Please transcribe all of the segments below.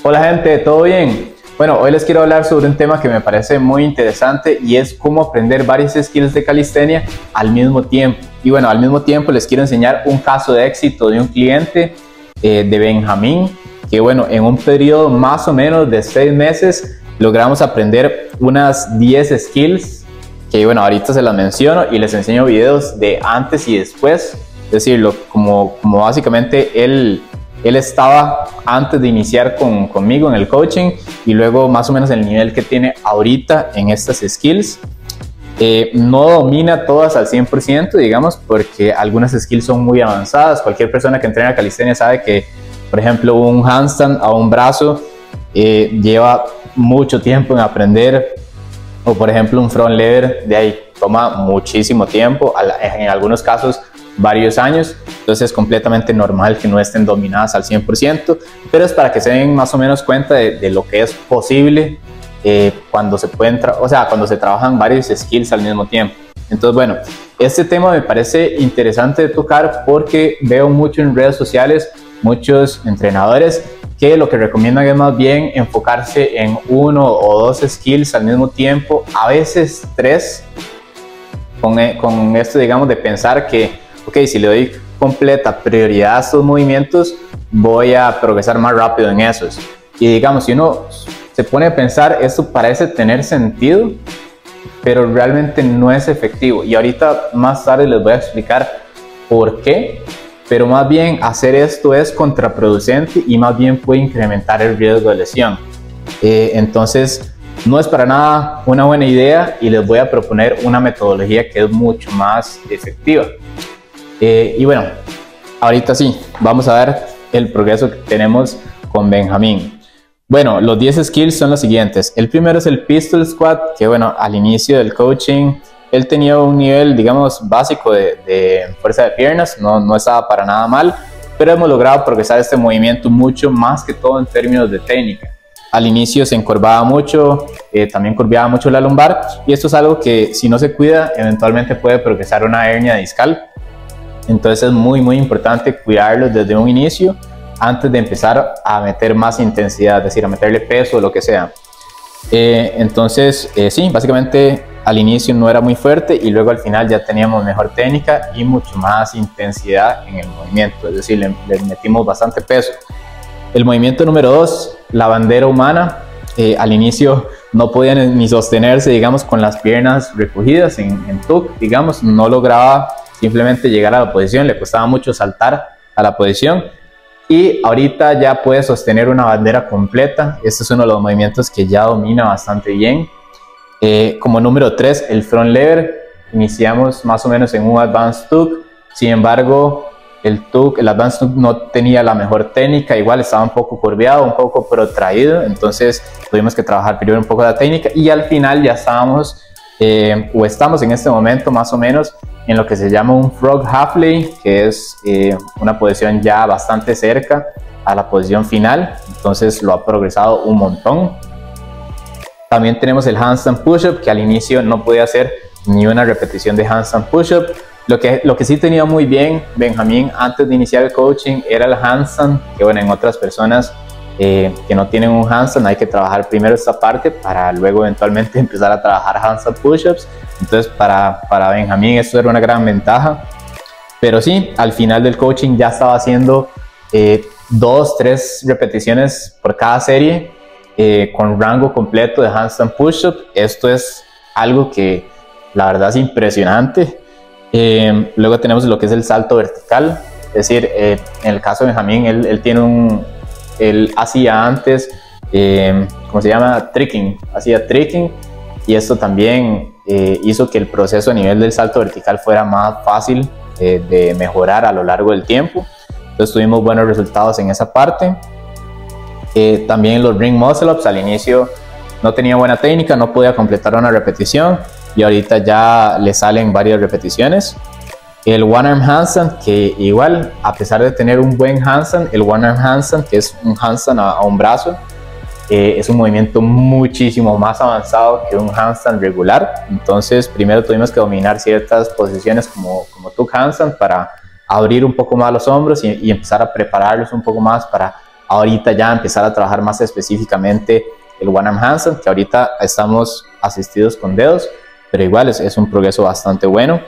Hola gente, ¿todo bien? Bueno, hoy les quiero hablar sobre un tema que me parece muy interesante y es cómo aprender varios skills de calistenia al mismo tiempo. Y bueno, al mismo tiempo les quiero enseñar un caso de éxito de un cliente de Benjamín, que bueno, en un periodo más o menos de 6 meses logramos aprender unas 10 skills que bueno, ahorita se las menciono y les enseño videos de antes y después. Es decir, como básicamente él estaba antes de iniciar conmigo en el coaching y luego más o menos el nivel que tiene ahorita en estas skills. No domina todas al 100%, digamos, porque algunas skills son muy avanzadas. Cualquier persona que entrena calistenia sabe que, por ejemplo, un handstand a un brazo lleva mucho tiempo en aprender, o por ejemplo un front lever de ahí toma muchísimo tiempo, en algunos casos varios años. Entonces es completamente normal que no estén dominadas al 100%, pero es para que se den más o menos cuenta de lo que es posible cuando se cuando se trabajan varios skills al mismo tiempo. Entonces bueno, este tema me parece interesante de tocar porque veo mucho en redes sociales muchos entrenadores que lo que recomiendan es más bien enfocarse en 1 o 2 skills al mismo tiempo, a veces 3, con esto digamos de pensar que ok, si le doy completa prioridad a estos movimientos, voy a progresar más rápido en esos. Y digamos, si uno se pone a pensar, esto parece tener sentido, pero realmente no es efectivo. Y ahorita más tarde les voy a explicar por qué, pero más bien hacer esto es contraproducente y más bien puede incrementar el riesgo de lesión. Entonces, no es para nada una buena idea y les voy a proponer una metodología que es mucho más efectiva. Y bueno, ahorita sí, vamos a ver el progreso que tenemos con Benjamín. Bueno, los 10 skills son los siguientes. El primero es el pistol squat, que bueno, al inicio del coaching, él tenía un nivel, digamos, básico de fuerza de piernas, no estaba para nada mal, pero hemos logrado progresar este movimiento mucho más que todo en términos de técnica. Al inicio se encorvaba mucho, también curveaba mucho la lumbar, y esto es algo que si no se cuida, eventualmente puede progresar una hernia discal. Entonces es muy importante cuidarlos desde un inicio antes de empezar a meter más intensidad, es decir, a meterle peso o lo que sea. Entonces sí, básicamente al inicio no era muy fuerte y luego al final ya teníamos mejor técnica y mucho más intensidad en el movimiento, es decir, le metimos bastante peso. El movimiento número 2, la bandera humana, al inicio no podía ni sostenerse, digamos, con las piernas recogidas en tuck, digamos, no lograba simplemente llegar a la posición, le costaba mucho saltar a la posición y ahorita ya puede sostener una bandera completa. Este es uno de los movimientos que ya domina bastante bien. Como número 3, el front lever, iniciamos más o menos en un advanced tuck, sin embargo el advanced tuck no tenía la mejor técnica, igual estaba un poco curveado, un poco protraído, entonces tuvimos que trabajar primero un poco la técnica y al final ya estábamos o estamos en este momento más o menos en lo que se llama un frog half lay, que es una posición ya bastante cerca a la posición final, entonces lo ha progresado un montón. También tenemos el handstand push-up, que al inicio no podía hacer ni una repetición de handstand push-up. Lo que sí tenía muy bien Benjamín antes de iniciar el coaching era el handstand, que bueno, en otras personas que no tienen un handstand hay que trabajar primero esta parte para luego eventualmente empezar a trabajar handstand push-ups. Entonces para Benjamín esto era una gran ventaja, pero sí, al final del coaching ya estaba haciendo 2-3 repeticiones por cada serie con rango completo de handstand push-up. Esto es algo que la verdad es impresionante. Luego tenemos lo que es el salto vertical, es decir, en el caso de Benjamín él hacía antes, ¿cómo se llama? Tricking, hacía tricking, y esto también hizo que el proceso a nivel del salto vertical fuera más fácil de mejorar a lo largo del tiempo. Entonces tuvimos buenos resultados en esa parte. También los ring muscle ups, al inicio no tenía buena técnica, no podía completar una repetición y ahorita ya le salen varias repeticiones. El one arm handstand, que igual, a pesar de tener un buen handstand, el one arm handstand, que es un handstand a un brazo, es un movimiento muchísimo más avanzado que un handstand regular. Entonces primero tuvimos que dominar ciertas posiciones como tuck handstand para abrir un poco más los hombros y empezar a prepararlos un poco más para ahorita ya empezar a trabajar más específicamente el One Arm Handstand, que ahorita estamos asistidos con dedos, pero igual es un progreso bastante bueno.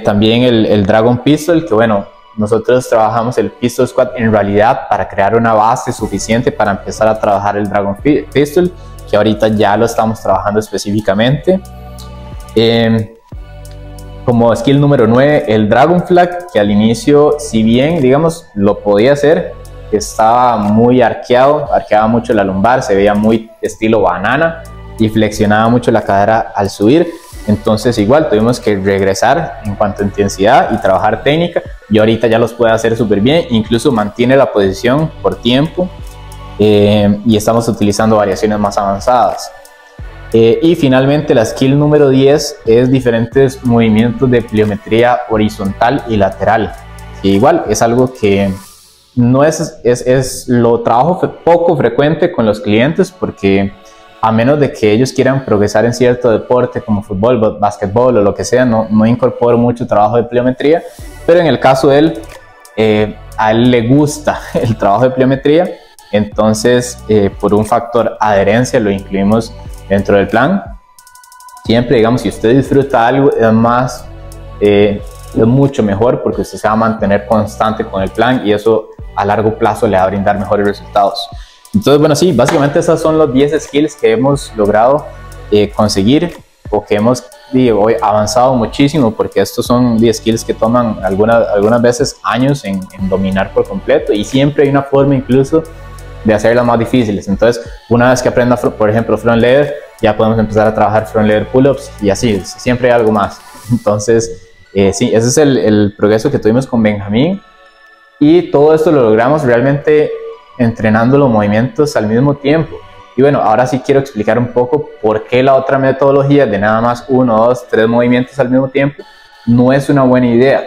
También el Dragon Pistol, que bueno, nosotros trabajamos el Pistol Squat en realidad para crear una base suficiente para empezar a trabajar el Dragon Pistol, que ahorita ya lo estamos trabajando específicamente. Como skill número 9, el Dragon Flag, que al inicio, si bien digamos lo podía hacer, estaba muy arqueado, arqueaba mucho la lumbar, se veía muy estilo banana y flexionaba mucho la cadera al subir. Entonces igual tuvimos que regresar en cuanto a intensidad y trabajar técnica, y ahorita ya los puede hacer súper bien, incluso mantiene la posición por tiempo, y estamos utilizando variaciones más avanzadas. Y finalmente la skill número 10 es diferentes movimientos de pliometría horizontal y lateral, que igual es algo que no lo trabajo poco frecuente con los clientes, porque a menos de que ellos quieran progresar en cierto deporte como fútbol, básquetbol o lo que sea, no incorporo mucho trabajo de pliometría, pero en el caso de él, a él le gusta el trabajo de pliometría, entonces por un factor adherencia lo incluimos dentro del plan. Siempre, digamos, si usted disfruta algo, es mucho mejor, porque usted se va a mantener constante con el plan y eso a largo plazo le va a brindar mejores resultados. Entonces, bueno, sí, básicamente esas son los 10 skills que hemos logrado conseguir, o que hemos hoy avanzado muchísimo, porque estos son 10 skills que toman algunas veces años en dominar por completo, y siempre hay una forma incluso de hacerlas más difíciles. Entonces, una vez que aprenda, por ejemplo, front lever, ya podemos empezar a trabajar front lever pull-ups, y así, siempre hay algo más. Entonces, sí, ese es el progreso que tuvimos con Benjamín, y todo esto lo logramos realmente entrenando los movimientos al mismo tiempo. Y bueno, ahora sí quiero explicar un poco por qué la otra metodología de nada más 1, 2, 3 movimientos al mismo tiempo no es una buena idea.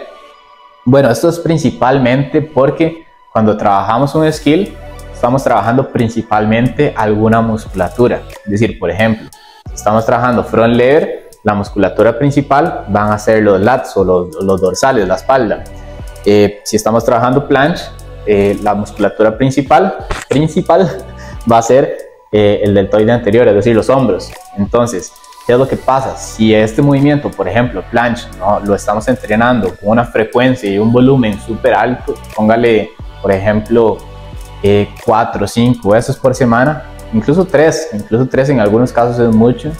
Bueno, esto es principalmente porque cuando trabajamos un skill, estamos trabajando principalmente alguna musculatura. Es decir, por ejemplo, si estamos trabajando front lever, la musculatura principal van a ser los lats o los dorsales, la espalda. Si estamos trabajando planche, la musculatura principal va a ser el deltoide anterior, es decir, los hombros. Entonces, ¿qué es lo que pasa? Si este movimiento, por ejemplo, planche, ¿no?, lo estamos entrenando con una frecuencia y un volumen súper alto, póngale, por ejemplo, 4 o 5 veces por semana, incluso 3 en algunos casos es mucho,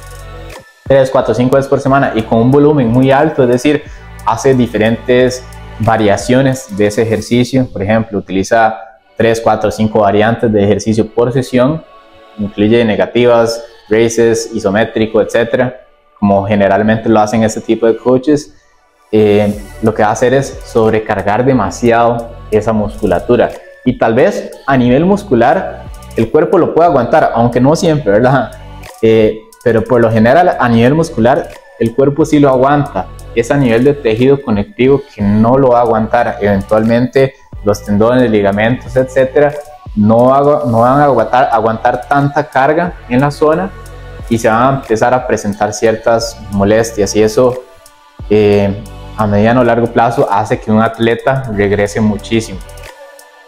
3, 4, 5 veces por semana, y con un volumen muy alto, es decir, hace diferentes variaciones de ese ejercicio. Por ejemplo, utiliza 3, 4, 5 variantes de ejercicio por sesión, incluye negativas, braces, isométrico, etcétera, como generalmente lo hacen este tipo de coaches. Lo que va a hacer es sobrecargar demasiado esa musculatura, y tal vez a nivel muscular el cuerpo lo puede aguantar, aunque no siempre, ¿verdad? Pero por lo general a nivel muscular el cuerpo sí lo aguanta. Es a nivel de tejido conectivo que no lo va a aguantar. Eventualmente los tendones, ligamentos, etcétera, no van a aguantar tanta carga en la zona, y se van a empezar a presentar ciertas molestias, y eso a mediano o largo plazo hace que un atleta regrese muchísimo.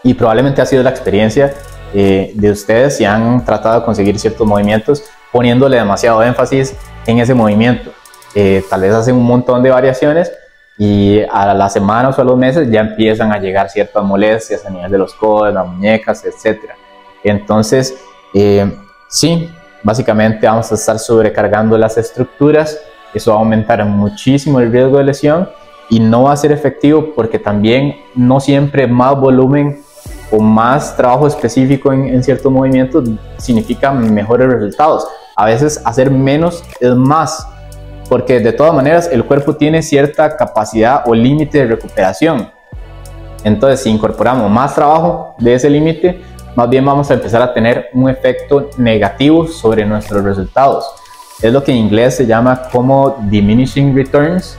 Y probablemente ha sido la experiencia de ustedes si han tratado de conseguir ciertos movimientos poniéndole demasiado énfasis en ese movimiento. Tal vez hacen un montón de variaciones, y a las semanas o a los meses ya empiezan a llegar ciertas molestias a nivel de los codos, las muñecas, etc. Entonces, sí, básicamente vamos a estar sobrecargando las estructuras. Eso va a aumentar muchísimo el riesgo de lesión, y no va a ser efectivo, porque también no siempre más volumen o más trabajo específico en ciertos movimientos significa mejores resultados. A veces hacer menos es más, porque de todas maneras el cuerpo tiene cierta capacidad o límite de recuperación. Entonces, si incorporamos más trabajo de ese límite, más bien vamos a empezar a tener un efecto negativo sobre nuestros resultados. Es lo que en inglés se llama como diminishing returns,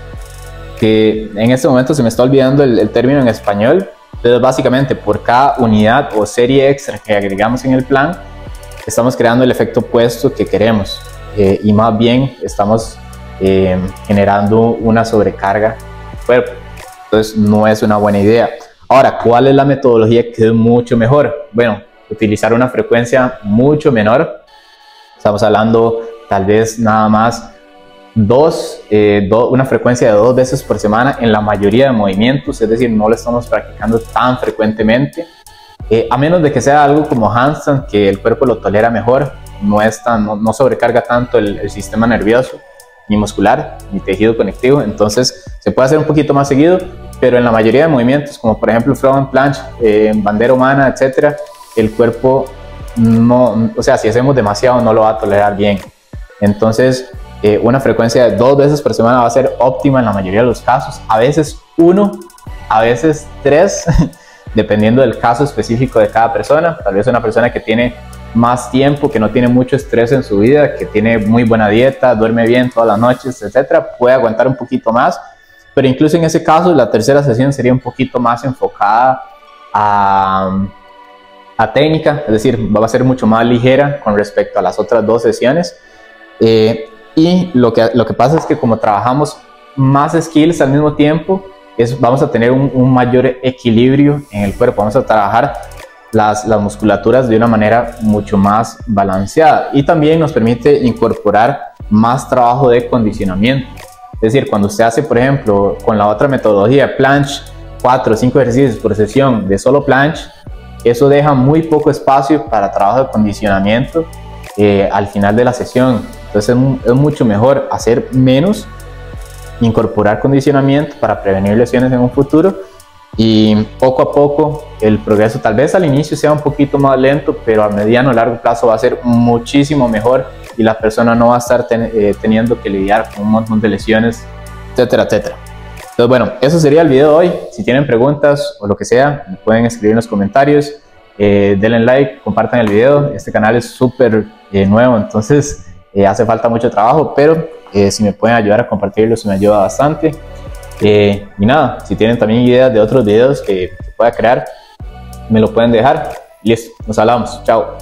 que en este momento se me está olvidando el término en español. Entonces, básicamente, por cada unidad o serie extra que agregamos en el plan, estamos creando el efecto opuesto que queremos, y más bien estamos generando una sobrecarga del cuerpo. Entonces, no es una buena idea. Ahora, ¿cuál es la metodología que es mucho mejor? Bueno, utilizar una frecuencia mucho menor. Estamos hablando tal vez nada más una frecuencia de 2 veces por semana en la mayoría de movimientos, es decir, no lo estamos practicando tan frecuentemente, a menos de que sea algo como handstand, que el cuerpo lo tolera mejor, no sobrecarga tanto el sistema nervioso, ni muscular, ni tejido conectivo, entonces se puede hacer un poquito más seguido, pero en la mayoría de movimientos, como por ejemplo front planche, bandera humana, etcétera, el cuerpo no, o sea, si hacemos demasiado no lo va a tolerar bien. Entonces, una frecuencia de 2 veces por semana va a ser óptima en la mayoría de los casos, a veces 1, a veces 3, dependiendo del caso específico de cada persona. Tal vez una persona que tiene más tiempo, que no tiene mucho estrés en su vida, que tiene muy buena dieta, duerme bien todas las noches, etcétera, puede aguantar un poquito más, pero incluso en ese caso la tercera sesión sería un poquito más enfocada a técnica, es decir, va a ser mucho más ligera con respecto a las otras 2 sesiones. Y lo que pasa es que como trabajamos más skills al mismo tiempo, vamos a tener un mayor equilibrio en el cuerpo, vamos a trabajar las musculaturas de una manera mucho más balanceada, y también nos permite incorporar más trabajo de condicionamiento. Es decir, cuando usted hace, por ejemplo, con la otra metodología, planche, 4 o 5 ejercicios por sesión de solo planche, eso deja muy poco espacio para trabajo de condicionamiento al final de la sesión. Entonces es mucho mejor hacer menos, incorporar condicionamiento para prevenir lesiones en un futuro, y poco a poco el progreso tal vez al inicio sea un poquito más lento, pero a mediano o largo plazo va a ser muchísimo mejor y la persona no va a estar teniendo que lidiar con un montón de lesiones, etcétera, etcétera. Entonces, bueno, eso sería el video de hoy. Si tienen preguntas o lo que sea, me pueden escribir en los comentarios. Denle like, compartan el video. Este canal es súper nuevo, entonces hace falta mucho trabajo, pero si me pueden ayudar a compartirlo, eso me ayuda bastante. Y nada, si tienen también ideas de otros videos que pueda crear, me lo pueden dejar. Listo, nos hablamos. Chao.